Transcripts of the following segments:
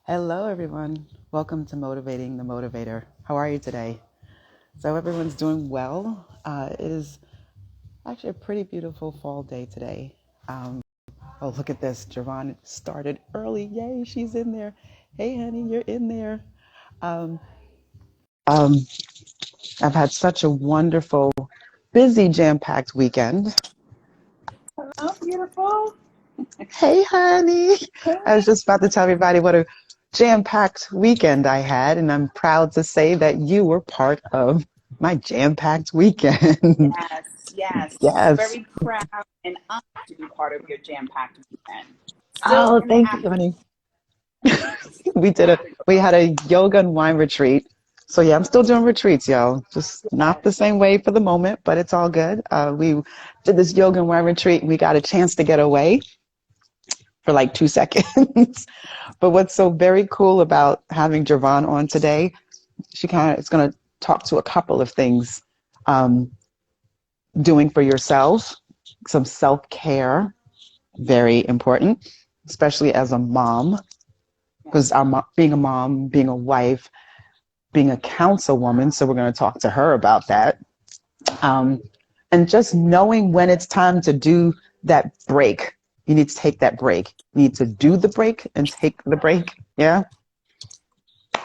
Hello, everyone. Welcome to Motivating the Motivator. How are you today? So, everyone's doing well. It is actually a pretty beautiful fall day today. Oh, look at this. Gervonn started early. Yay, she's in there. Hey, honey, you're in there. Um, um, I've had such a wonderful, busy, jam packed weekend. Hello, beautiful. Hey, honey. I was Hey. just about to tell everybody what a jam packed weekend I had, and I'm proud to say that you were part of my jam packed weekend. Yes, yes. Yes. Very proud and honored to be part of your jam-packed weekend. Still Oh, in the thank you, afternoon. honey. We had a yoga and wine retreat. So yeah, I'm still doing retreats, y'all. Just not the Yes. same way for the moment, but it's all good. We did this yoga and wine retreat. And we got a chance to get away for like 2 seconds. But what's so very cool about having Gervonn on today, she kind of is going to talk to a couple of things. Um, Doing for yourself, some self-care, very important, especially as a mom, because Yes. being a mom, being a wife, being a councilwoman, so we're going to talk to her about that. Um, and just knowing when it's time to do that break. You need to take that break. You need to do the break and take the break. Yeah.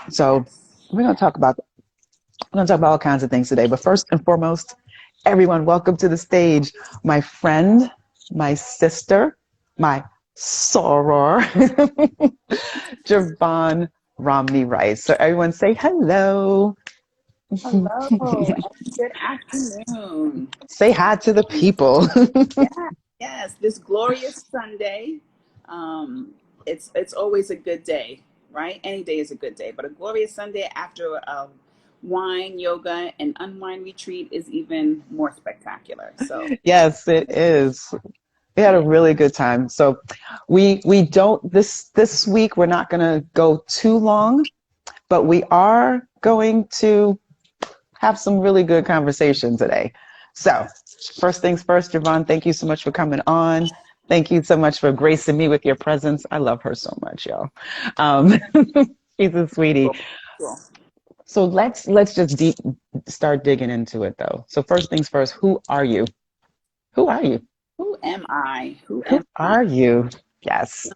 So Yes. we're going to talk about all kinds of things today. But first and foremost, everyone, welcome to the stage. My friend, my sister, my soror, Gervonn Romney-Rice. So everyone say hello. Hello, and good afternoon. Say hi to the people. Yeah, yes. This glorious Sunday. Um, it's always a good day, right? Any day is a good day, but a glorious Sunday after a wine, yoga, and unwind retreat is even more spectacular. So, Yes, it is. We had a yeah. really good time. So we don't this week we're not going to go too long, but we are going to have some really good conversation today. So, first things first, Gervonn, thank you so much for coming on. Thank you so much for gracing me with your presence. I love her so much, y'all. Um, she's a sweetie. Cool. Cool. So let's just start digging into it though. So first things first, who are you? Who are you? Who am I? Who Who am I? are you? Yes.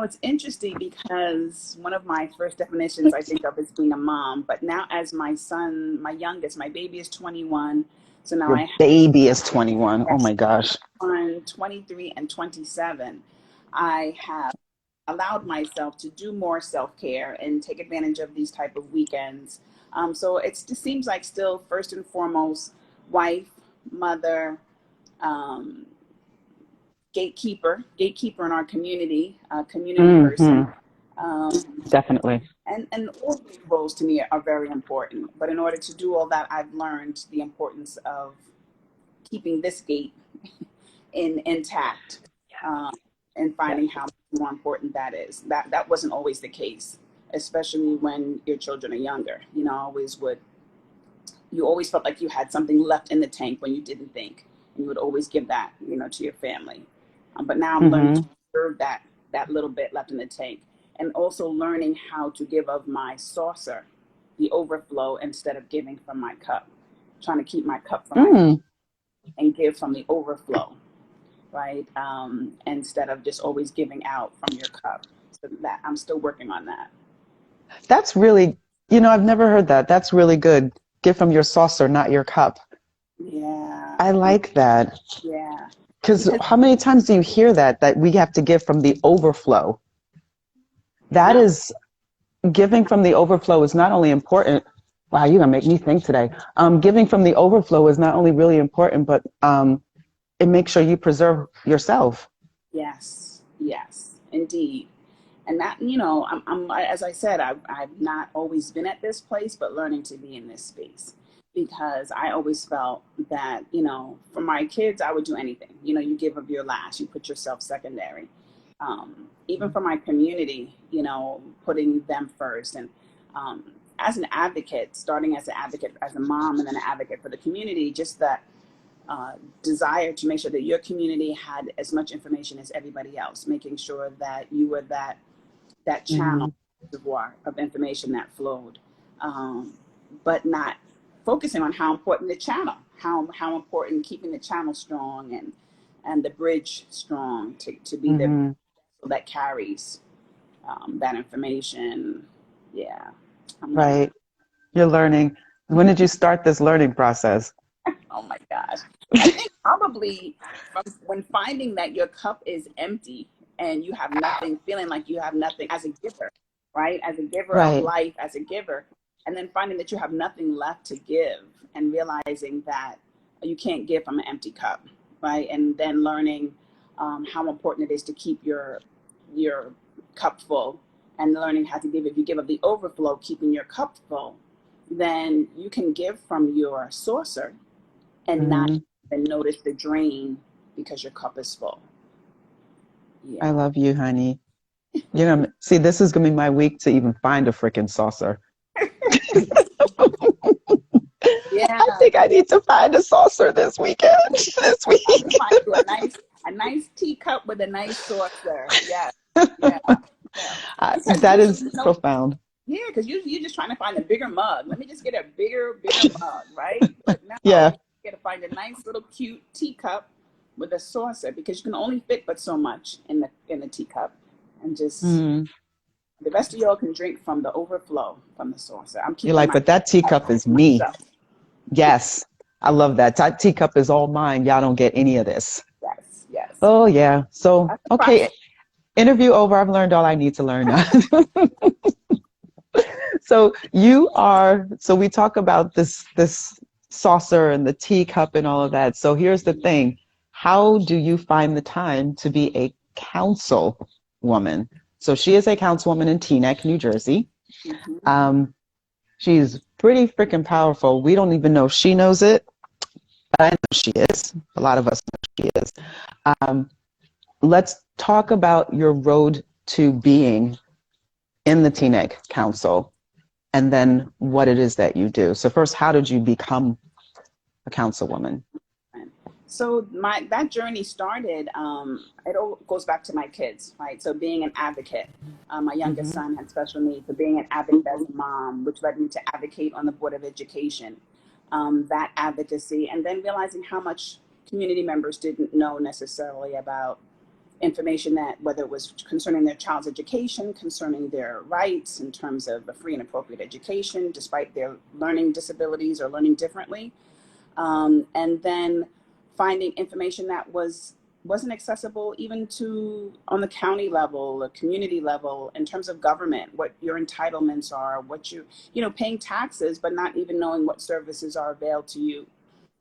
It's interesting because one of my first definitions I think of is being a mom, but now as my son, my youngest, my baby is 21, so now I Your have baby is 21. Oh my gosh. one 23 and 27. I have allowed myself to do more self-care and take advantage of these type of weekends. So it just seems like still first and foremost, wife, mother, um, gatekeeper in our community, community person. Mm-hmm. Um, Definitely. and all these roles to me are very important. But in order to do all that, I've learned the importance of keeping this gate intact, um, and Yes. finding how much more important that is. That wasn't always the case, especially when your children are younger. You always felt like you had something left in the tank when you didn't think, and you would always give that, to your family. But now I'm learning to Mm-hmm. preserve that little bit left in the tank, and also learning how to give of my saucer, the overflow, instead of giving from my cup. Trying to keep my cup from my Mm. and give from the overflow, right? Instead of just always giving out from your cup. So that I'm still working on that. That's really, I've never heard that. That's really good. Give from your saucer, not your cup. Yeah, I like that. yeah. Because Because how many times do you hear that we have to give from the overflow? That not is, giving from the overflow is not only important. Wow, you're going to make me think today. Giving from the overflow is not only really important, but it makes sure you preserve yourself. Yes, yes, indeed. And that, as I said, I've not always been at this place, but learning to be in this space, because I always felt that, for my kids, I would do anything. You give of your last, you put yourself secondary. Even for my community, putting them first. And as an advocate, starting as an advocate, as a mom, and then an advocate for the community, just that desire to make sure that your community had as much information as everybody else, making sure that you were that channel, Mhm. reservoir of information that flowed, but not focusing on how important the channel, how important keeping the channel strong and the bridge strong to be the Mm-hmm. that carries that information. Yeah, I'm learning. Right. You're learning. When did you start this learning process? Oh my gosh. I think probably from when finding that your cup is empty and you have nothing, feeling like you have nothing as a giver, right? As a giver of Right. life, as a giver, and then finding that you have nothing left to give and realizing that you can't give from an empty cup, right? And then learning how important it is to keep your cup full and learning how to give. If you give of the overflow, keeping your cup full, then you can give from your saucer and not Mm-hmm. even notice the drain because your cup is full. I Yeah. love you, honey. You know, see, this is gonna be my week to even find a freaking saucer. Yeah. I think I need to find a saucer this weekend. This I have to week. find you a nice teacup with a nice saucer. Yeah. Yeah. Yeah. Because That usually, is profound. yeah, because usually you're just trying to find a bigger mug. Let me just get a bigger mug, right? But no, Yeah. you got to find a nice little cute teacup with a saucer because you can only fit but so much in the teacup, and just Mm. the rest of y'all can drink from the overflow from the saucer. I'm You're keeping like, my but that teacup is me. myself. Yes. I love that. That teacup is all mine. Y'all don't get any of this. Yes, yes. Oh, yeah. So, That's the okay. process. Interview over. I've learned all I need to learn now. So so we talk about this saucer and the teacup and all of that. So here's the thing. How do you find the time to be a councilwoman? So she is a councilwoman in Teaneck, New Jersey. Mhm. Um, she's pretty freaking powerful. We don't even know if she knows it, but I know she is. A lot of us know she is. Um, let's talk about your road to being in the Teaneck Council and then what it is that you do. So first, how did you become a councilwoman? So my that journey started. It all goes back to my kids, right? So being an advocate. My youngest Mm-hmm. son had special needs, so being an advocate as a mom, which led me to advocate on the Board of Education. That advocacy, and then realizing how much community members didn't know necessarily about information that whether it was concerning their child's education, concerning their rights in terms of a free and appropriate education, despite their learning disabilities or learning differently, and then finding information that wasn't accessible even to on the county level, the community level, in terms of government, what your entitlements are, what paying taxes, but not even knowing what services are available to you.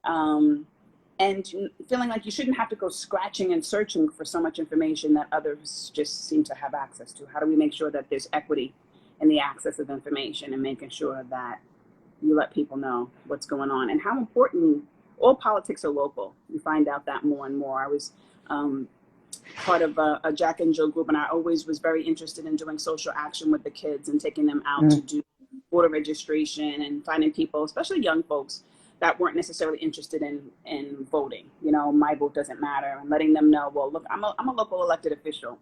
Um, and feeling like you shouldn't have to go scratching and searching for so much information that others just seem to have access to. How do we make sure that there's equity in the access of information and making sure that you let people know what's going on and how important all politics are local. You find out that more and more. I was part of a Jack and Jill group, and I always was very interested in doing social action with the kids and taking them out to do voter registration and finding people, especially young folks, that weren't necessarily interested in voting. My vote doesn't matter, and letting them know, well, look, I'm a local elected official.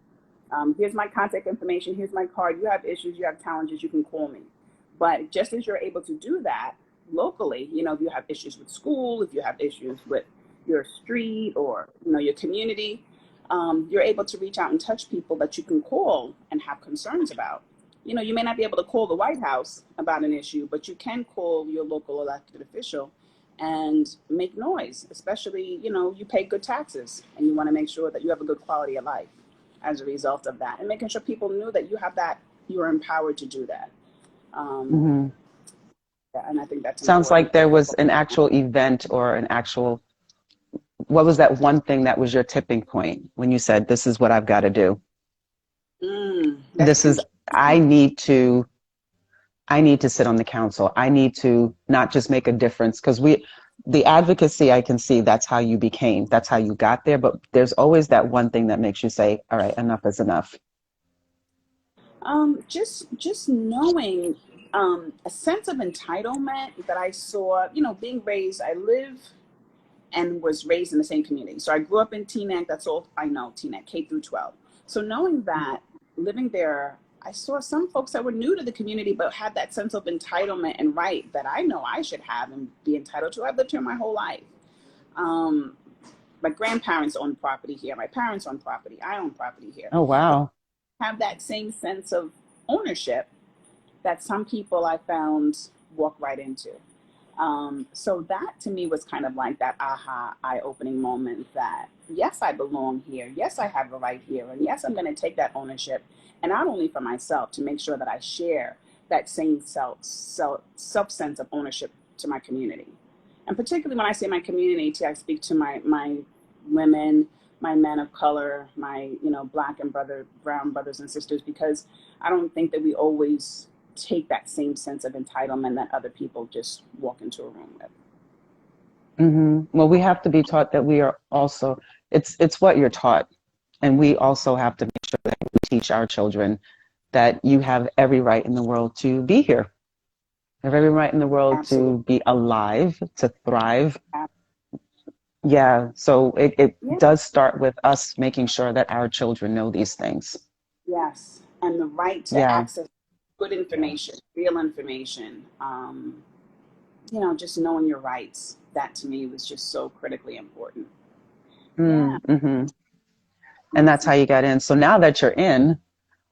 Here's my contact information. Here's my card. You have issues, you have challenges, you can call me. But just as you're able to do that locally, if you have issues with school, if you have issues with your street or your community, you're able to reach out and touch people that you can call and have concerns about. You may not be able to call the White House about an issue, but you can call your local elected official and make noise, especially, you pay good taxes and you want to make sure that you have a good quality of life as a result of that, and making sure people knew that you have that, you are empowered to do that. Um, Mm-hmm. yeah, and I think that's Sounds important. like there was an actual event or what was that one thing that was your tipping point when you said, this is what I've got to do? That's This is, interesting. I need to, I need to sit on the council. I need to not just make a difference because the advocacy, I can see that's how you got there. But there's always that one thing that makes you say, all right, enough is enough. Just knowing a sense of entitlement that I saw, being raised, I live and was raised in the same community. So I grew up in Teaneck. That's all I know, Teaneck, K through 12. So knowing that, living there I saw some folks that were new to the community but had that sense of entitlement and right that I know I should have and be entitled to. I've lived here my whole life. My grandparents own property here. My parents own property. I own property here. Oh, wow. Have that same sense of ownership that some people I found walk right into. So that to me was kind of like that aha, eye-opening moment that yes, I belong here. Yes, I have a right here. And yes, I'm going to take that ownership, and not only for myself, to make sure that I share that same self sense of ownership to my community. And particularly when I say my community, I speak to my women, my men of color, my Black and brown brothers and sisters, because I don't think that we always take that same sense of entitlement that other people just walk into a room with. Mm-hmm. Well, we have to be taught that we are also, it's what you're taught. And we also have to make sure that we teach our children that you have every right in the world to be here. You have every right in the world Absolutely. to be alive, to thrive. Absolutely. Yeah. So it Yeah. does start with us making sure that our children know these things. Yes. And the right to Yeah. access good information, real information, just knowing your rights. That to me was just so critically important. Yeah. Mm-hmm. And that's how you got in. So now that you're in,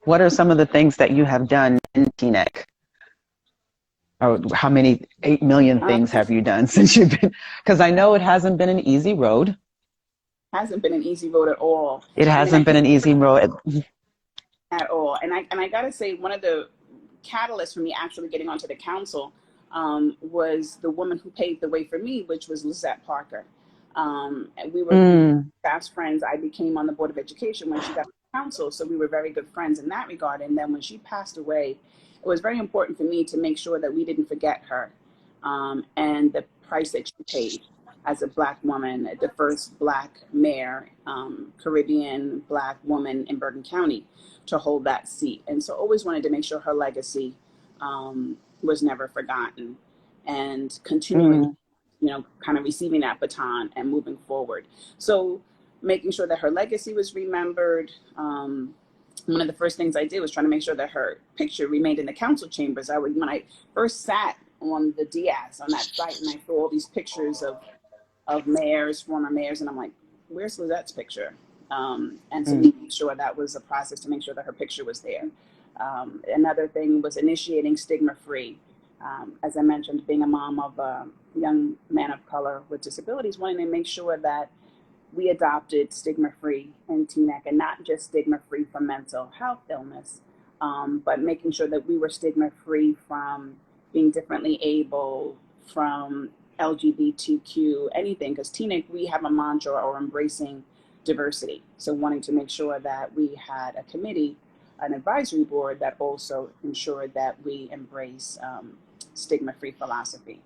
what are some of the things that you have done in Teaneck? Or how many 8 million things have you done since you've been? Because I know it hasn't been an easy road. Hasn't been an easy road at all. It hasn't been an easy road at all. And I gotta say, one of the catalysts for me actually getting onto the council was the woman who paved the way for me, which was Lizette Parker. And we were fast friends. I became on the Board of Education when she got to the council, so we were very good friends in that regard. And then when she passed away, it was very important for me to make sure that we didn't forget her and the price that she paid as a Black woman, the first Black mayor, Caribbean Black woman in Bergen County to hold that seat. And so always wanted to make sure her legacy was never forgotten, and continuing, kind of receiving that baton and moving forward. So making sure that her legacy was remembered. One of the first things I did was trying to make sure that her picture remained in the council chambers. When I first sat on the Diaz on that site, and I saw all these pictures of mayors, former mayors, and I'm like, where's Lizette's picture? And so making sure that was a process to make sure that her picture was there. Another thing was initiating stigma-free. As I mentioned, being a mom of a young man of color with disabilities, wanting to make sure that we adopted stigma-free in Teaneck, and not just stigma-free from mental health illness, but making sure that we were stigma-free from being differently able, from LGBTQ, anything, because Teaneck, we have a mantra or embracing diversity. So wanting to make sure that we had a committee, an advisory board that also ensured that we embrace stigma-free philosophy.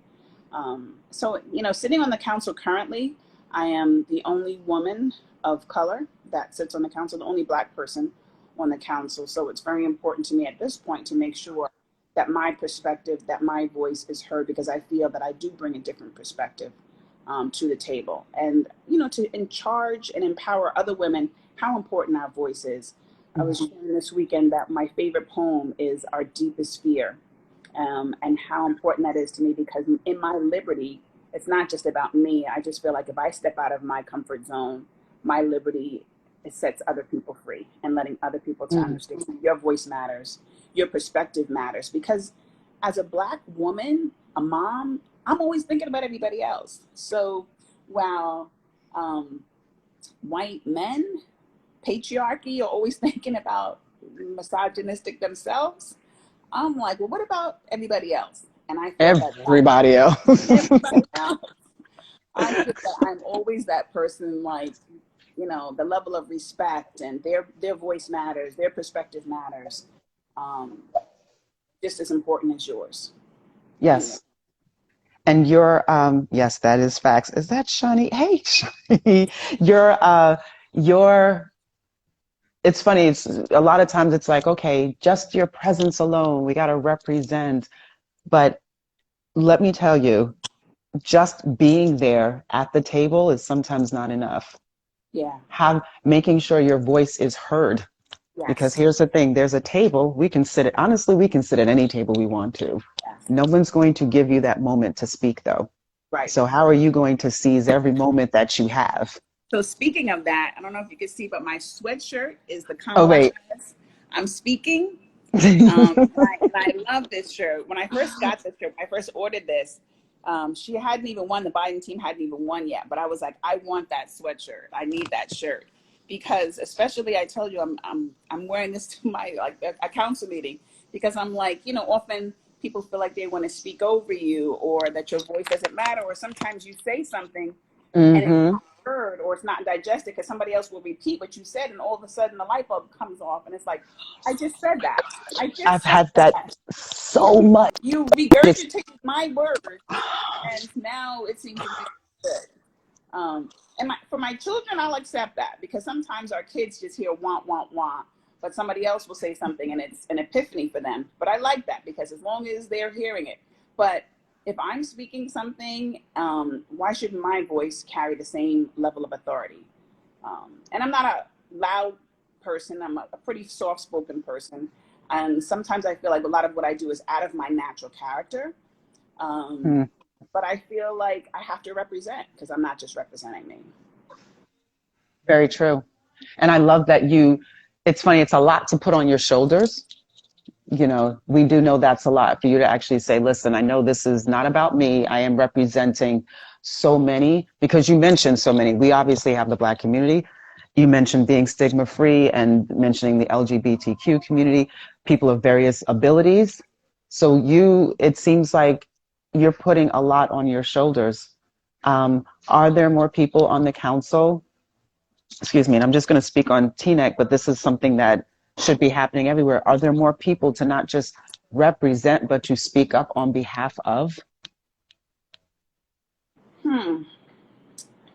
So, sitting on the council currently, I am the only woman of color that sits on the council, the only Black person on the council. So it's very important to me at this point to make sure that my perspective, that my voice is heard, because I feel that I do bring a different perspective to the table. And, to charge and empower other women, how important our voice is. I was sharing this weekend that my favorite poem is Our Deepest Fear, and how important that is to me, because in my liberty, it's not just about me. I just feel like if I step out of my comfort zone, my liberty, it sets other people free, and letting other people to understand your voice matters, your perspective matters. Because as a Black woman, a mom, I'm always thinking about everybody else. So while white men, patriarchy, are always thinking about misogynistic themselves, I'm like, well, what about everybody else? And I feel everybody else. Everybody else. I feel that I'm always that person, like, the level of respect, and their voice matters, their perspective matters, just as important as yours. Yes. And yes, that is facts. Is that Shani? Hey, Shani, it's funny. It's a lot of times it's like, okay, just your presence alone, we got to represent. But let me tell you, just being there at the table is sometimes not enough. Yeah. Making sure your voice is heard Because Yes. here's the thing, there's a table, we can sit at, honestly, we can sit at any table we want to. Yes. No one's going to give you that moment to speak, though. Right. So how are you going to seize every moment that you have? So speaking of that, I don't know if you can see, but my sweatshirt is the Oh, Kamala wait. Harris. I'm speaking. I love this shirt. When I first got this shirt, when I first ordered this, she hadn't even won. The Biden team hadn't even won yet. But I was like, I want that sweatshirt. I need that shirt because, especially, I told you, I'm wearing this to my like a council meeting because I'm like, often people feel like they want to speak over you or that your voice doesn't matter, or sometimes you say something and it's Mm-hmm. not heard or it's not digested because somebody else will repeat what you said, and all of a sudden the light bulb comes off, and it's like, I just said that. I just I've said had that that. so much. You It's, regurgitated my words, and now it seems to be good. And for my children, I'll accept that because sometimes our kids just hear want, but somebody else will say something and it's an epiphany for them. But I like that because as long as they're hearing it. But if I'm speaking something, why shouldn't my voice carry the same level of authority? And I'm not a loud person. I'm a pretty soft-spoken person. And sometimes I feel like a lot of what I do is out of my natural character. Um, mm, but I feel like I have to represent because I'm not just representing me. very true. And I love that it's funny, it's a lot to put on your shoulders. We do know that's a lot for you to actually say, listen, I know this is not about me. I am representing so many, because you mentioned so many. We obviously have the Black community. You mentioned being stigma free and mentioning the LGBTQ community, people of various abilities. So it seems like you're putting a lot on your shoulders. Are there more people on the council? Excuse me, and I'm just going to speak on Teaneck, but this is something that should be happening everywhere. Are there more people to not just represent, but to speak up on behalf of? Hmm.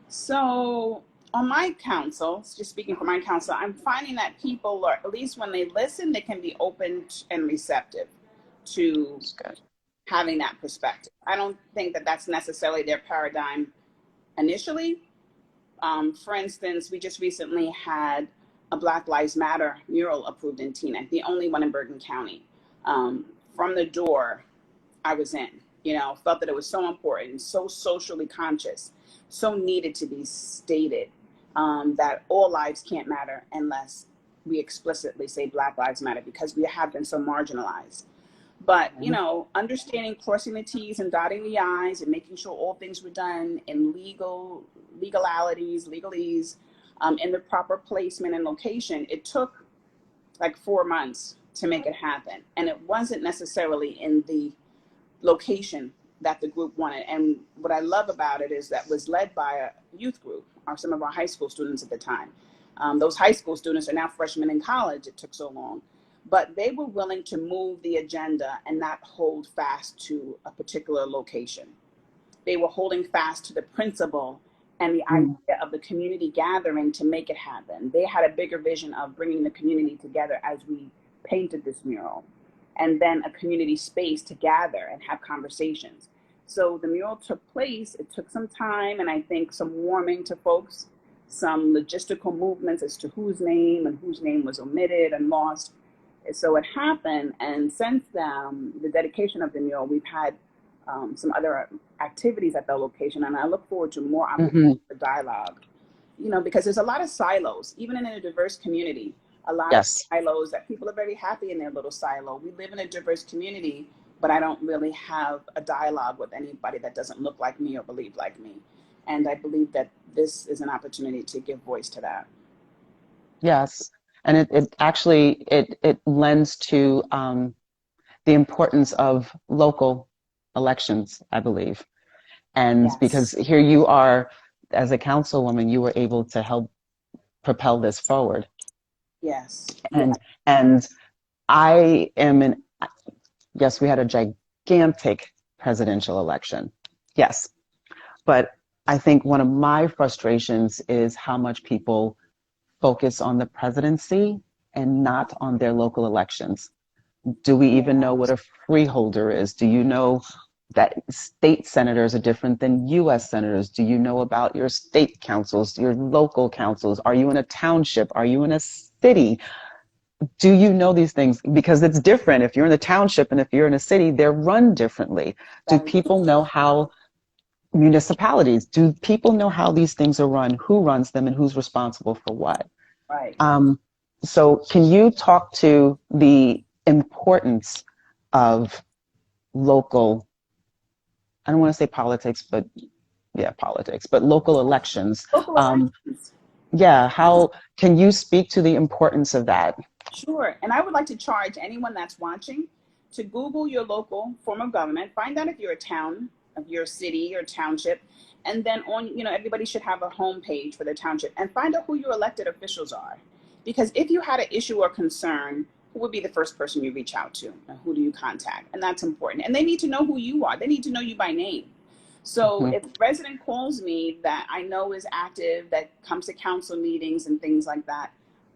So on my council, just speaking for my council, I'm finding that people are, at least when they listen, they can be open and receptive to having that perspective. I don't think that that's necessarily their paradigm initially. For instance, we just recently had a Black Lives Matter mural approved in Teaneck, the only one in Bergen County. From the door I was in, felt that it was so important, so socially conscious, so needed to be stated, that all lives can't matter unless we explicitly say Black Lives Matter because we have been so marginalized. But, understanding, crossing the T's and dotting the I's and making sure all things were done in legalese, in the proper placement and location, it took like 4 months to make it happen. And it wasn't necessarily in the location that the group wanted. And what I love about it is that was led by a youth group, or some of our high school students at the time. Those high school students are now freshmen in college. It took so long. But they were willing to move the agenda and not hold fast to a particular location. They were holding fast to the principle and the idea of the community gathering to make it happen. They had a bigger vision of bringing the community together as we painted this mural, and then a community space to gather and have conversations. So the mural took place. It took some time, and I think some warming to folks, some logistical movements as to whose name was omitted and lost. So it happened, and since the dedication of the mural, we've had some other activities at the location, and I look forward to more opportunities for dialogue. Because there's a lot of silos, even in a diverse community, a lot of Yes. silos that people are very happy in their little silo. We live in a diverse community, but I don't really have a dialogue with anybody that doesn't look like me or believe like me. And I believe that this is an opportunity to give voice to that. Yes. And it actually, it lends to the importance of local elections, I believe. And because Yes. here you are, as a councilwoman, you were able to help propel this forward. Yes. And Yes. and I am an yes, we had a gigantic presidential election. Yes. But I think one of my frustrations is how much people focus on the presidency and not on their local elections. Do we even know Yeah. what a freeholder is? Do you know that state senators are different than US senators? Do you know about your state councils, your local councils? Are you in a township? Are you in a city? do you know these things? Because it's different. If you're in a township and if you're in a city, they're run differently. Do Right. people know how municipalities, do people know how these things are run? Who runs them and who's responsible for what? Right. Um, so can you talk to the importance of local, I don't want to say politics, but yeah, politics, but local elections. Local Um, elections. yeah, how can you speak to the importance of that? Sure. And I would like to charge anyone that's watching to Google your local form of government, find out if you're a town, of your city or township, and then everybody should have a home page for their township and find out who your elected officials are. Because if you had an issue or concern, who would be the first person you reach out to? And who do you contact? And that's important. And they need to know who you are. They need to know you by name. So Mhm. if a resident calls me that I know is active, that comes to council meetings and things like that,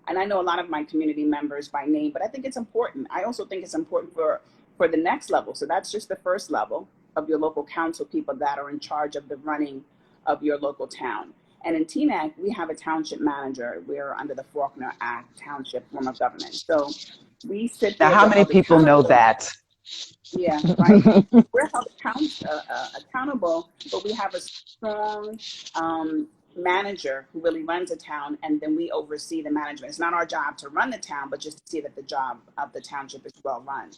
and I know a lot of my community members by name, but I think it's important. I also think it's important for the next level. So that's just the first level of your local council people that are in charge of the running of your local town. And in Teaneck, we have a township manager. We're under the Faulkner Act township form of government. So we sit Now, there, how we're many held people know accountable. that? Yeah, right. We're held accountable, but we have a strong manager who really runs a town, and then we oversee the management. It's not our job to run the town, but just to see that the job of the township is well run.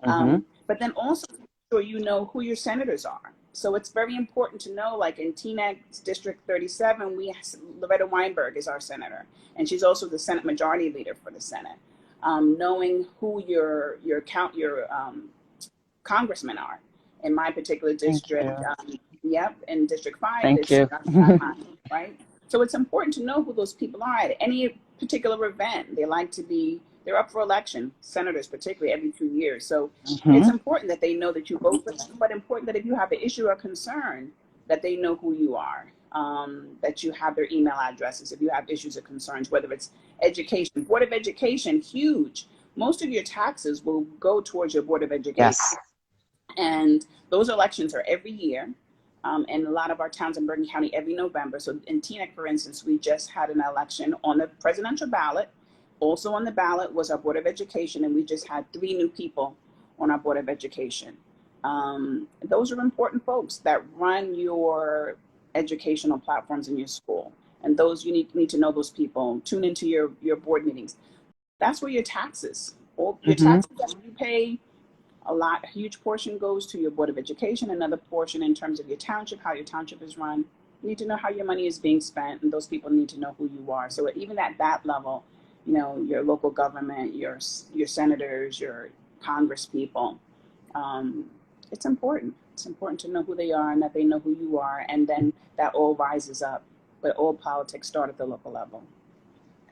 Hmm. But then also, so you know who your senators are. So it's very important to know, like in Teaneck District 37, Loretta Weinberg is our senator, and she's also the Senate Majority Leader for the Senate. Knowing who your congressmen are. In my particular Thank district, you. yep, in District 5 Thank is you. right? So it's important to know who those people are at any particular event. They're up for election, senators particularly every 2 years. So it's Hmm. important that they know that you vote for them, but important that if you have an issue or concern, that they know who you are, that you have their email addresses if you have issues or concerns, whether it's education. Board of Education, huge. Most of your taxes will go towards your Board of Education. Yes. And those elections are every year. And a lot of our towns in Bergen County every November. So in Teaneck, for instance, we just had an election on the presidential ballot. Also on the ballot was our Board of Education, and we just had 3 new people on our Board of Education. Those are important folks that run your educational platforms in your school. And those you need to know those people. Tune into your board meetings. That's where your taxes, all your Hmm. taxes that you pay, a huge portion goes to your Board of Education, another portion in terms of your township, how your township is run. You need to know how your money is being spent, and those people need to know who you are. So even at that level, your local government, your senators, your Congress people, it's important. It's important to know who they are and that they know who you are, and then that all rises up. But all politics start at the local level.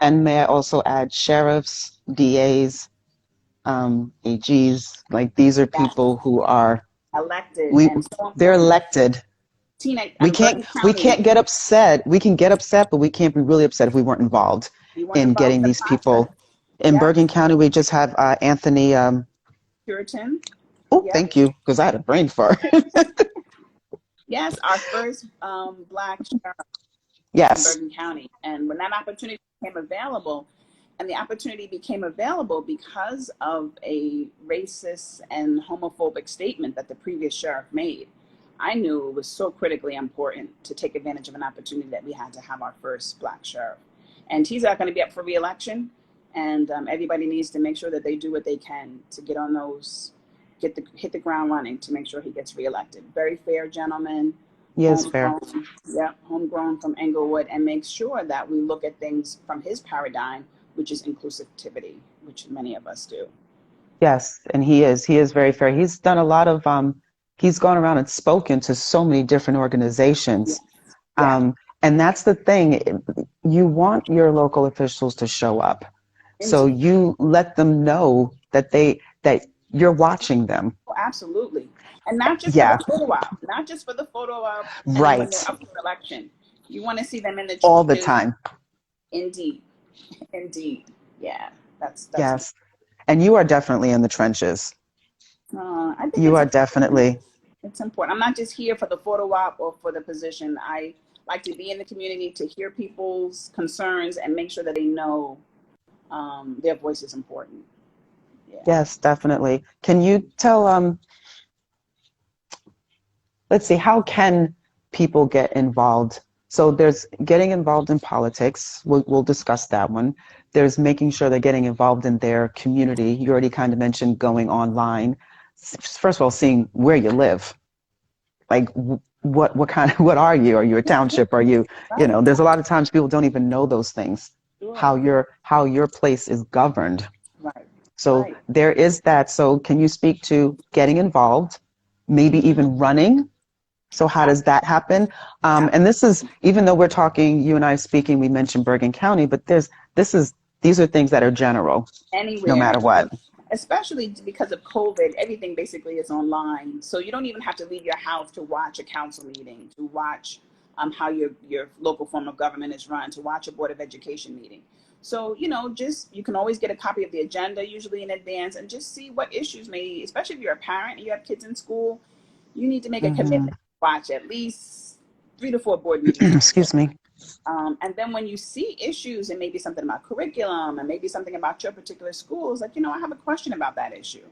And may I also add sheriffs, DAs, AGs, like these are That's people who are, elected we, and so they're important. elected. Teaneck We and can't Bergen we County, can't get upset. We can get upset, but we can't be really upset if we weren't involved you weren't in involved getting in the these people. process. In Yep. Bergen County, we just have Anthony. Puritan. Oh, Yep. thank you, because I had a brain fart. Yes, our first Black sheriff in Yes. Bergen County. And when that opportunity became available, and the opportunity became available because of a racist and homophobic statement that the previous sheriff made, I knew it was so critically important to take advantage of an opportunity that we had to have our first Black sheriff. And he's not going to be up for re-election, and everybody needs to make sure that they do what they can to get on those, hit the ground running to make sure he gets reelected. Very fair gentleman, He is fair. homegrown, yeah, homegrown from Englewood, and make sure that we look at things from his paradigm, which is inclusivity, which many of us do. Yes, and he is. He is very fair. He's done a lot of he's gone around and spoken to so many different Yeah, organizations. yeah. Um, and that's the thing. You want your local officials to show up. So Indeed. you let them know that you're watching them. Oh, absolutely. And not just for the Yeah, photo op, not just for the photo op, and then when right. they're up for election. You want to see them in the All the trenches. time. Indeed. Indeed. Yeah. That's Yes. And you are definitely in the trenches. I think You it's are important. definitely. It's important. I'm not just here for the photo op or for the position. I like to be in the community to hear people's concerns and make sure that they know their voice is important. Yeah. Yes, definitely. Can you tell, let's see, how can people get involved? So there's getting involved in politics. We'll discuss that one. There's making sure they're getting involved in their community. You already kind of mentioned going online. First of all, seeing where you live. Like what kind of, what are you? Are you a township? Are you, Right. there's a lot of times people don't even know those things, Sure. how your place is governed. Right. So Right. there is that. So can you speak to getting involved, maybe even running? So how does that happen? And this is, even though we're talking, you and I speaking, we mentioned Bergen County, but these are things that are general, no Anywhere, matter what. especially because of COVID, everything basically is online. So you don't even have to leave your house to watch a council meeting, to watch how your local form of government is run, to watch a Board of Education meeting. So, just you can always get a copy of the agenda usually in advance and just see what issues may, especially if you're a parent and you have kids in school, you need to make a commitment to watch at least 3 to 4 board meetings. Excuse me. And then when you see issues and maybe something about curriculum and maybe something about your particular schools, like, I have a question about that issue.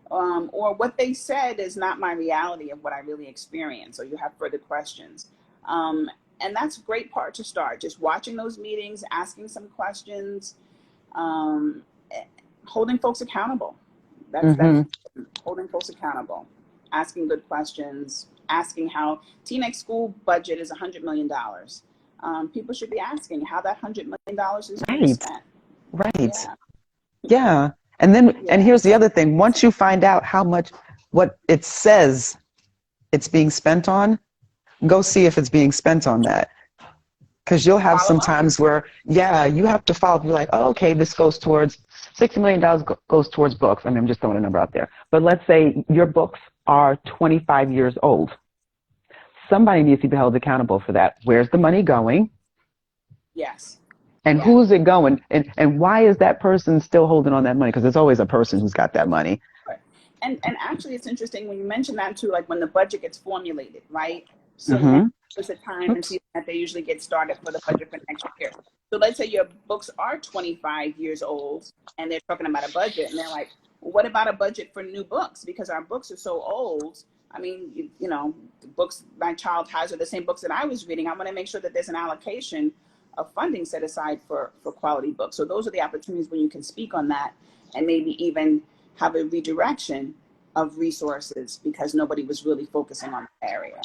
Or what they said is not my reality of what I really experienced. So you have further questions. And that's a great part to start. Just watching those meetings, asking some questions, holding folks accountable. That's holding folks accountable, asking good questions, asking how Teaneck school budget is $100 million. People should be asking how that $100 million is being spent. Right. Yeah. And then, and here's the other thing. Once you find out what it says it's being spent on, go see if it's being spent on that. Because you'll have some times where, you have to follow. You're like, oh, okay, this goes towards $60 million goes towards books. I mean, I'm just throwing a number out there. But let's say your books are 25 years old. Somebody needs to be held accountable for that. Where's the money going? Yes. And who's it going? And why is that person still holding on that money? Because there's always a person who's got that money. Right. And actually, it's interesting when you mention that too, like when the budget gets formulated, right? So there's a time and season that they usually get started for the budget for next year. So let's say your books are 25 years old and they're talking about a budget and they're like, well, what about a budget for new books? Because our books are so old. I mean, the books my child has are the same books that I was reading. I want to make sure that there's an allocation of funding set aside for quality books. So those are the opportunities when you can speak on that and maybe even have a redirection of resources because nobody was really focusing on the area.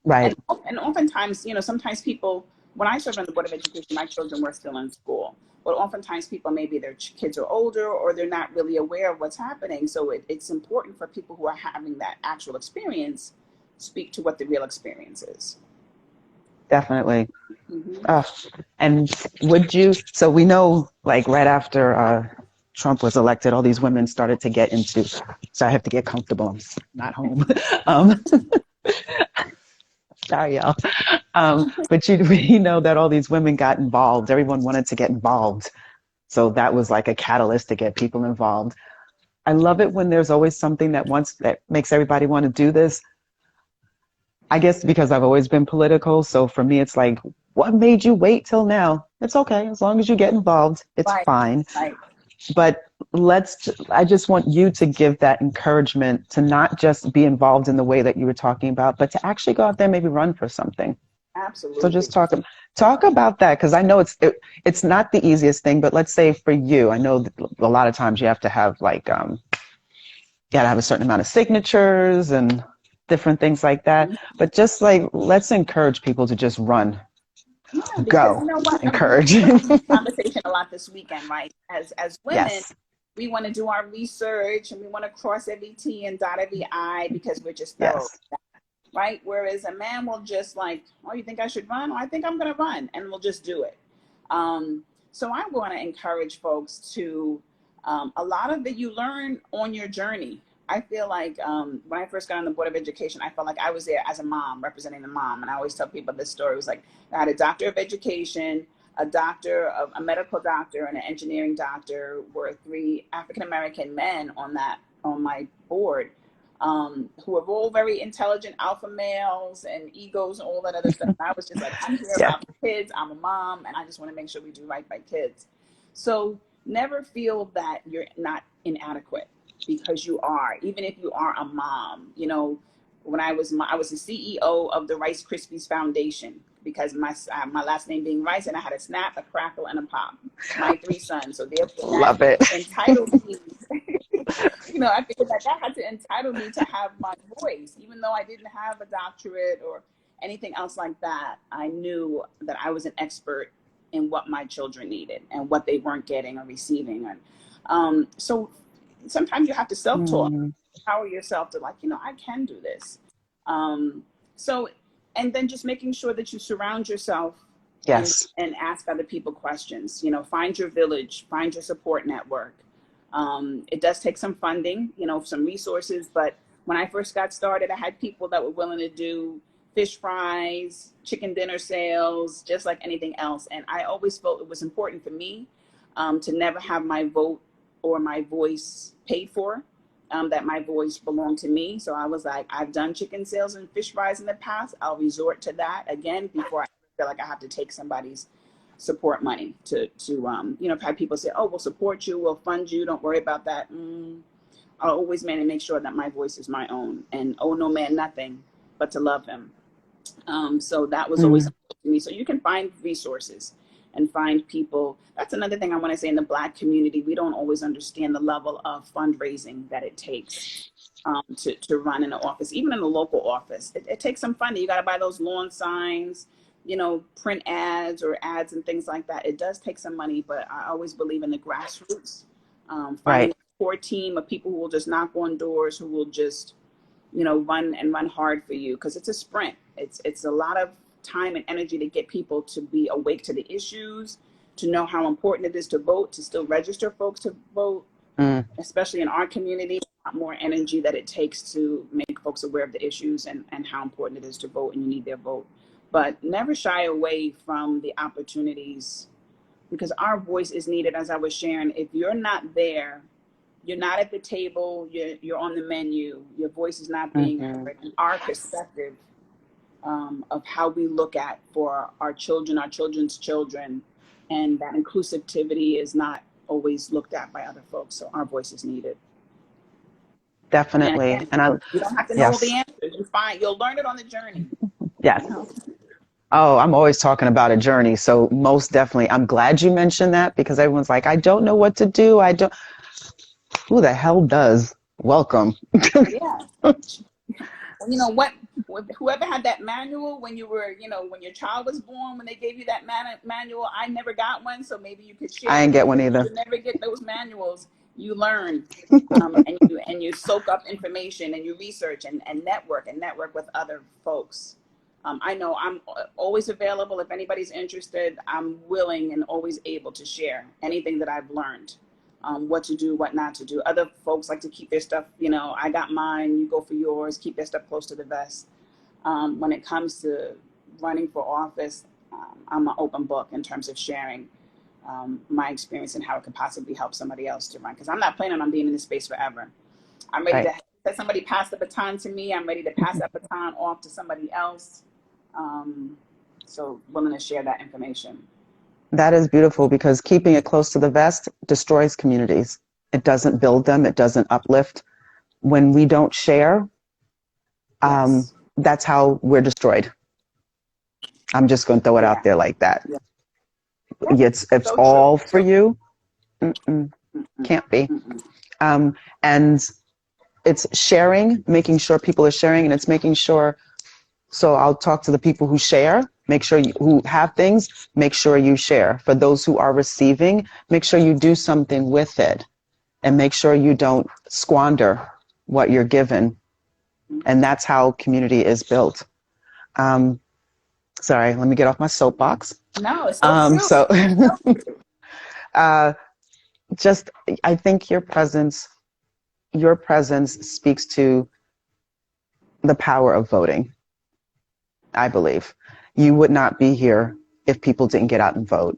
Right. And oftentimes, sometimes people, when I served on the Board of Education, my children were still in school. But oftentimes people, maybe their kids are older or they're not really aware of what's happening. So it's important for people who are having that actual experience speak to what the real experience is. Definitely. And so we know, like right after Trump was elected, all these women started to get into, so I have to get comfortable. I'm not home. Sorry, y'all. But we know that all these women got involved. Everyone wanted to get involved. So that was like a catalyst to get people involved. I love it when there's always something that makes everybody want to do this. I guess because I've always been political. So for me, it's like, what made you wait till now? It's okay. As long as you get involved, it's fine. Right. But I just want you to give that encouragement to not just be involved in the way that you were talking about, but to actually go out there and maybe run for something. Absolutely. So just talk about that, because I know it's not the easiest thing, but let's say for you, I know a lot of times you have to have you gotta have a certain amount of signatures and different things like that. But just let's encourage people to just run. Yeah, Go. You know what? Encourage. We had this conversation a lot this weekend, right? As women, Yes. we want to do our research and we want to cross every T and dot every I because we're just Yes. right? Whereas a man will just oh, you think I should run? Oh, I think I'm going to run, and we'll just do it. So I want to encourage folks to, a lot of it you learn on your journey. I feel like when I first got on the Board of Education, I felt like I was there as a mom, representing the mom. And I always tell people this story. It was like I had a doctor of education, a medical doctor, and an engineering doctor were 3 African-American men on my board, who were all very intelligent alpha males and egos and all that other stuff. And I was just like, I'm here about the kids. I'm a mom, and I just want to make sure we do right by kids. So never feel that you're not inadequate, because you are. Even if you are a mom, you know, when I was the CEO of the Rice Krispies Foundation, because my last name being Rice, and I had a Snap, a Crackle, and a Pop. My 3 sons. So therefore, that Love it. entitled me. You know, I figured that had to entitle me to have my voice, even though I didn't have a doctorate or anything else like that. I knew that I was an expert in what my children needed and what they weren't getting or receiving. And so sometimes you have to self-talk, empower yourself to, like, you know, I can do this. So, and then just making sure that you surround yourself, Yes, and ask other people questions. You know, find your village, find your support network. It does take some funding, you know, some resources, but when I first got started, I had people that were willing to do fish fries, chicken dinner sales, just like anything else. And I always felt it was important for me to never have my vote or my voice paid for, that my voice belonged to me. So I was like, I've done chicken sales and fish fries in the past. I'll resort to that again before I feel like I have to take somebody's support money to you know, I've had people say, oh, we'll support you, we'll fund you, don't worry about that. I'll always make sure that my voice is my own, and owe no man nothing but to love him. So that was always important to me. So you can find resources and find people. That's another thing I want to say. In the Black community, we don't always understand the level of fundraising that it takes to run in an office, even in a local office. It takes some funding. You got to buy those lawn signs, you know, print ads or ads and things like that. It does take some money, but I always believe in the grassroots, finding a core team of people who will just knock on doors, who will just, you know, run hard for you, because it's a sprint. It's a lot of time and energy to get people to be awake to the issues, to know how important it is to vote, to still register folks to vote, especially in our community. A lot more energy that it takes to make folks aware of the issues and how important it is to vote, and you need their vote. But never shy away from the opportunities, because our voice is needed. As I was sharing, if you're not there, you're not at the table, you're on the menu, your voice is not being heard. And our perspective of how we look at for our children, our children's children, and that inclusivity is not always looked at by other folks. So our voice is needed. definitely. And you don't have to know all the answers. You'll learn it on the journey. Yes. You know? Oh, I'm always talking about a journey. So most definitely, I'm glad you mentioned that, because everyone's like, I don't know what to do. I don't. Who the hell does? Welcome. Yeah. You know what? Whoever had that manual when you were, you know, when your child was born, when they gave you that manual, I never got one. So maybe you could share. I didn't get one either. You never get those manuals. You learn, and you soak up information, and you research and network with other folks. I know I'm always available. If anybody's interested, I'm willing and always able to share anything that I've learned, what to do, what not to do. Other folks like to keep their stuff, you know, I got mine, you go for yours, keep their stuff close to the vest. When it comes to running for office, I'm an open book in terms of sharing my experience and how it could possibly help somebody else to run. Because I'm not planning on being in this space forever. I'm ready to let somebody pass the baton to me. I'm ready to pass that baton off to somebody else. So willing to share that information. That is beautiful, because keeping it close to the vest destroys communities. It doesn't build them. It doesn't uplift. When we don't share, that's how we're destroyed. I'm just going to throw it out there like that. Yeah. It's so all true. For you. Can't be. And it's sharing, making sure people are sharing, and it's making sure. So I'll talk to the people who share, make sure who have things, make sure you share. For those who are receiving, make sure you do something with it, and make sure you don't squander what you're given. And that's how community is built. Sorry, let me get off my soapbox. No, it's so just, I think your presence speaks to the power of voting. I believe you would not be here if people didn't get out and vote.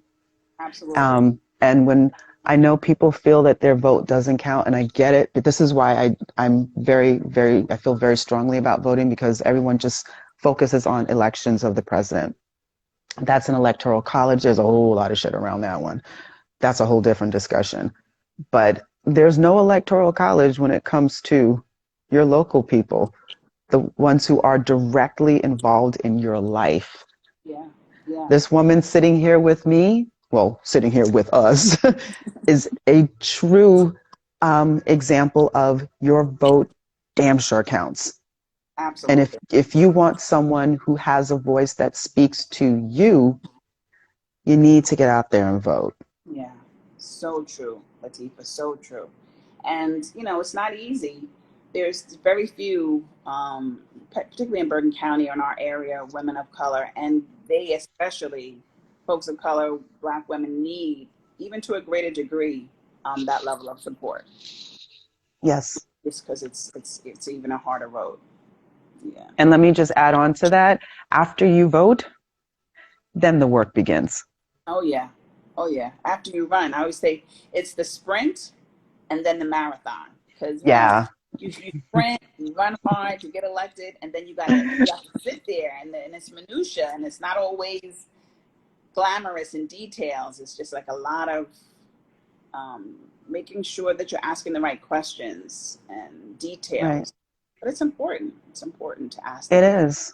Absolutely. And when I know people feel that their vote doesn't count, and I get it, but this is why I'm I feel very strongly about voting, because everyone just focuses on elections of the president. That's an electoral college. There's a whole lot of shit around that one. that's a whole different discussion. But there's no electoral college when it comes to your local people, the ones who are directly involved in your life. Yeah, yeah, This woman sitting here with me, well, sitting here with us, is a true example of your vote damn sure counts. And absolutely. if you want someone who has a voice that speaks to you, you need to get out there and vote. Yeah, so true, Latifa, so true. And, you know, it's not easy. There's very few, particularly in Bergen County or in our area, women of color, and they especially, folks of color, Black women need, even to a greater degree, that level of support. Yes. Just because it's even a harder road. Yeah. And let me just add on to that. After you vote, then the work begins. Oh yeah. Oh yeah. After you run, I always say it's the sprint and then the marathon. Because Yeah. you sprint, you run hard, you get elected, and then you have to sit there, and it's minutia, and it's not always glamorous in details. It's just like a lot of making sure that you're asking the right questions and details. Right. But it's important. It's important to ask. It is.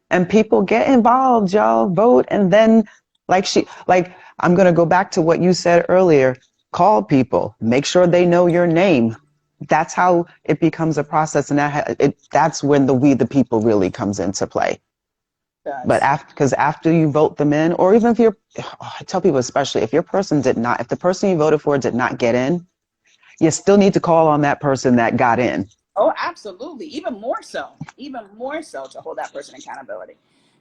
And people get involved, y'all. Vote. And then, I'm going to go back to what you said earlier. Call people. Make sure they know your name. That's how it becomes a process. And that's when the we the people really comes into play. But after you vote them in, or even if I tell people especially, if the person you voted for did not get in, you still need to call on that person that got in. Oh, absolutely. Even more so to hold that person accountability.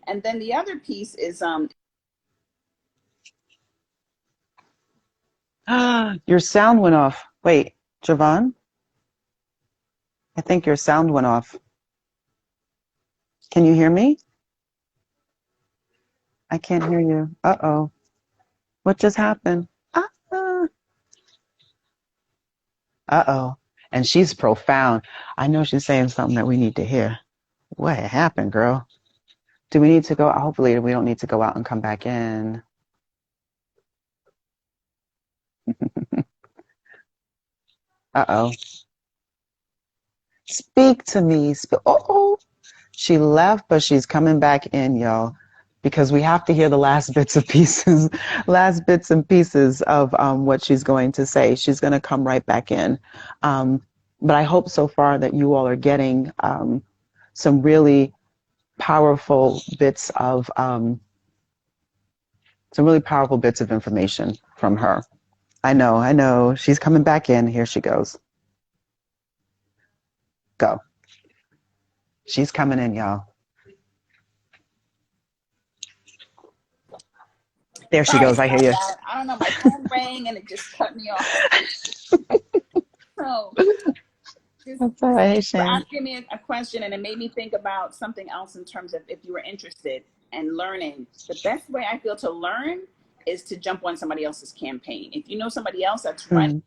And then the other piece is your sound went off. Wait, Gervonn? I think your sound went off. Can you hear me? I can't hear you. Uh-oh. What just happened? Uh-oh. And she's profound. I know she's saying something that we need to hear. What happened, girl? Do we need to go? Hopefully we don't need to go out and come back in. Uh-oh. Speak to me. Oh, she left, but she's coming back in, y'all, because we have to hear the last bits and pieces of what she's going to say. She's going to come right back in. But I hope so far that you all are getting some really powerful bits of information from her. I know. She's coming back in. Here she goes. Go. She's coming in, y'all. There she goes. I hear you. That. I don't know. My phone rang and it just cut me off. So, that's all right, for asking me a question, and it made me think about something else in terms of if you were interested in learning. The best way I feel to learn is to jump on somebody else's campaign. If you know somebody else that's running,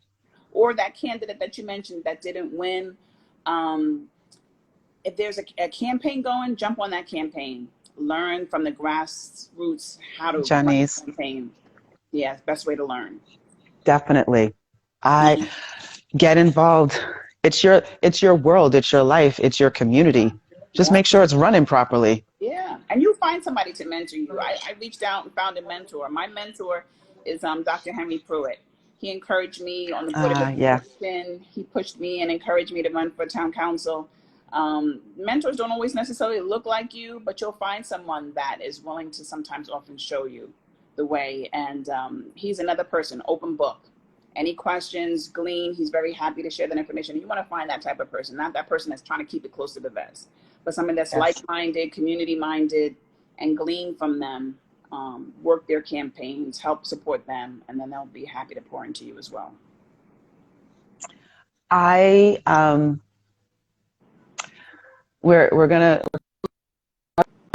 or that candidate that you mentioned that didn't win, if there's a campaign going, jump on that campaign. Learn from the grassroots how to run a campaign. Yeah, best way to learn. Definitely. I get involved. It's your world, it's your life, it's your community. Just make sure it's running properly. Yeah, and you find somebody to mentor you. I reached out and found a mentor. My mentor is Dr. Henry Pruitt. He encouraged me on the board of education. He pushed me and encouraged me to run for town council. Mentors don't always necessarily look like you, but you'll find someone that is willing to sometimes often show you the way. And he's another person, open book. Any questions, glean. He's very happy to share that information. You want to find that type of person, not that person that's trying to keep it close to the vest, but someone that's like-minded, community-minded, and glean from them, work their campaigns, help support them, and then they'll be happy to pour into you as well. We're gonna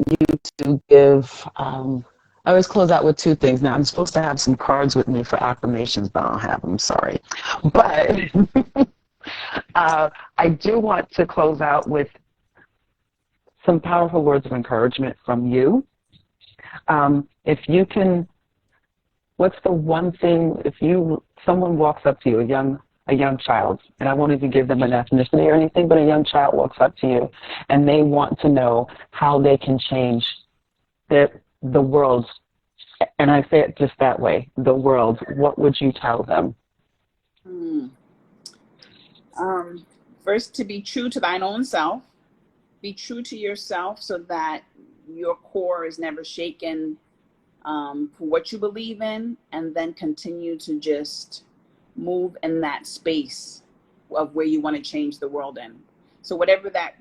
you to give. I always close out with two things. Now I'm supposed to have some cards with me for affirmations, but I don't have them. Sorry, but I do want to close out with some powerful words of encouragement from you. If you can what's the one thing, if someone walks up to you, a young child, and I won't even give them an ethnicity or anything, but a young child walks up to you and they want to know how they can change the world, and I say it just that way, the world, what would you tell them? Hmm. First, to be true to thine own self. Be true to yourself so that your core is never shaken, for what you believe in, and then continue to just move in that space of where you want to change the world in. So whatever that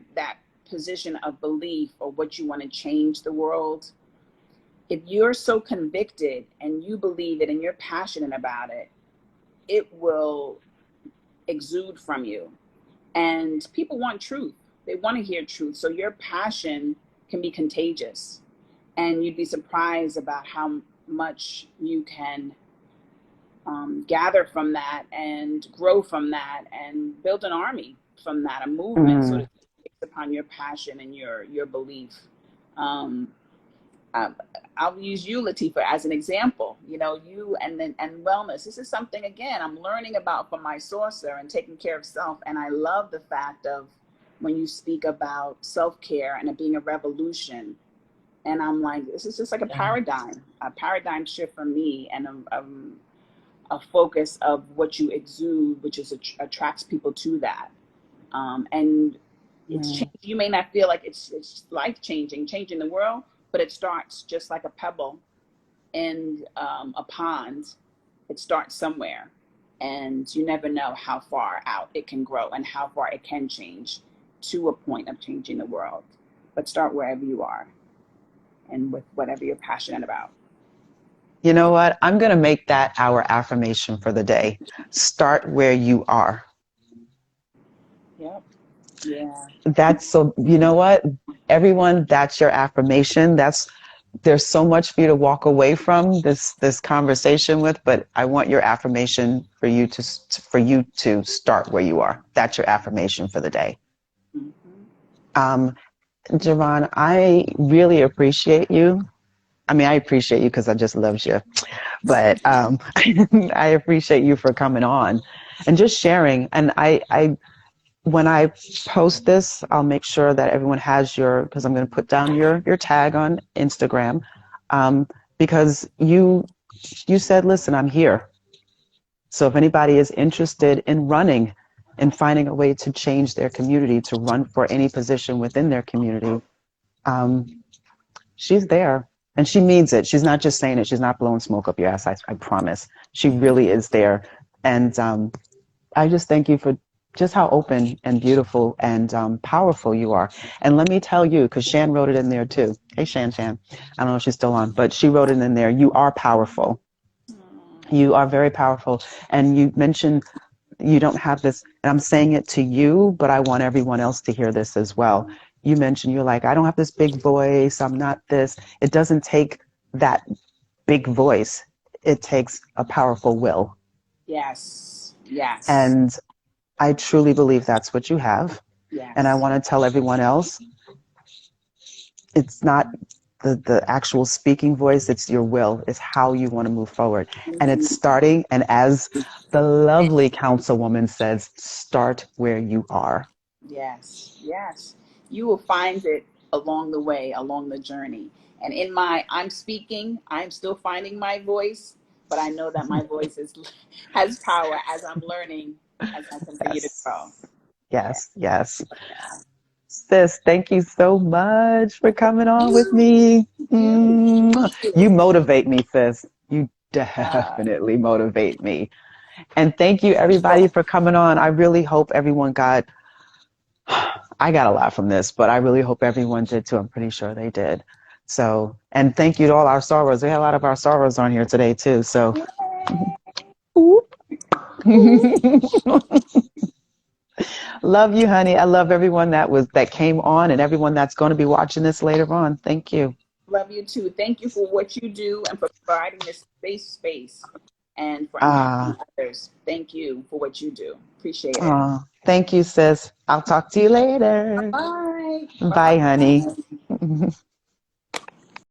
position of belief or what you want to change the world, if you're so convicted and you believe it and you're passionate about it, it will exude from you. And people want truth. They want to hear truth. So your passion can be contagious. And you'd be surprised about how much you can gather from that and grow from that and build an army from that, a movement, so to speak, based upon your passion and your belief. Um, I'll use you, Latifah, as an example. You know, you and wellness. This is something, again, I'm learning about from my sourcer and taking care of self. And I love the fact of when you speak about self-care and it being a revolution. And I'm like, this is just like a paradigm shift for me, and a focus of what you exude, which is attracts people to that. And it's you may not feel like it's life changing, changing the world, but it starts just like a pebble in a pond. It starts somewhere, and you never know how far out it can grow and how far it can change to a point of changing the world. But start wherever you are and with whatever you're passionate about. You know what? I'm going to make that our affirmation for the day. Start where you are. Yep. Yeah. That's so, you know what? Everyone, that's your affirmation. There's so much for you to walk away from this conversation with, but I want your affirmation for you to start where you are. That's your affirmation for the day. Mm-hmm. Gervonn, I really appreciate you. I mean, I appreciate you because I just love you, but I appreciate you for coming on and just sharing. And when I post this, I'll make sure that everyone has because I'm going to put down your tag on Instagram, because you said, listen, I'm here. So if anybody is interested in running and finding a way to change their community, to run for any position within their community, she's there. And she means it. She's not just saying it. She's not blowing smoke up your ass. I promise. She really is there. And I just thank you for just how open and beautiful and powerful you are. And let me tell you, because Shan wrote it in there too. Hey, Shan. I don't know if she's still on, but she wrote it in there. You are powerful. You are very powerful. And you mentioned you don't have this, and I'm saying it to you, but I want everyone else to hear this as well. You mentioned you're like, I don't have this big voice. I'm not this. It doesn't take that big voice. It takes a powerful will. Yes. Yes. And I truly believe that's what you have. Yes. And I want to tell everyone else, it's not the actual speaking voice, it's your will, it's how you want to move forward. And it's starting, and as the lovely Councilwoman says, start where you are. Yes. Yes. You will find it along the way, along the journey. And I'm speaking, I'm still finding my voice, but I know that my voice has power as I'm learning, as I continue to grow. Yes. Sis, thank you so much for coming on with me. You motivate me, sis. You definitely motivate me. And thank you, everybody, for coming on. I really hope everyone I got a lot from this, but I really hope everyone did too. I'm pretty sure they did. So, and thank you to all our sorrows. We had a lot of our sorrows on here today too. So, love you, honey. I love everyone that came on and everyone that's going to be watching this later on. Thank you. Love you too. Thank you for what you do and for providing this space and for empowering others. Thank you for what you do. Appreciate it. Thank you, sis. I'll talk to you later. Bye. Bye, honey.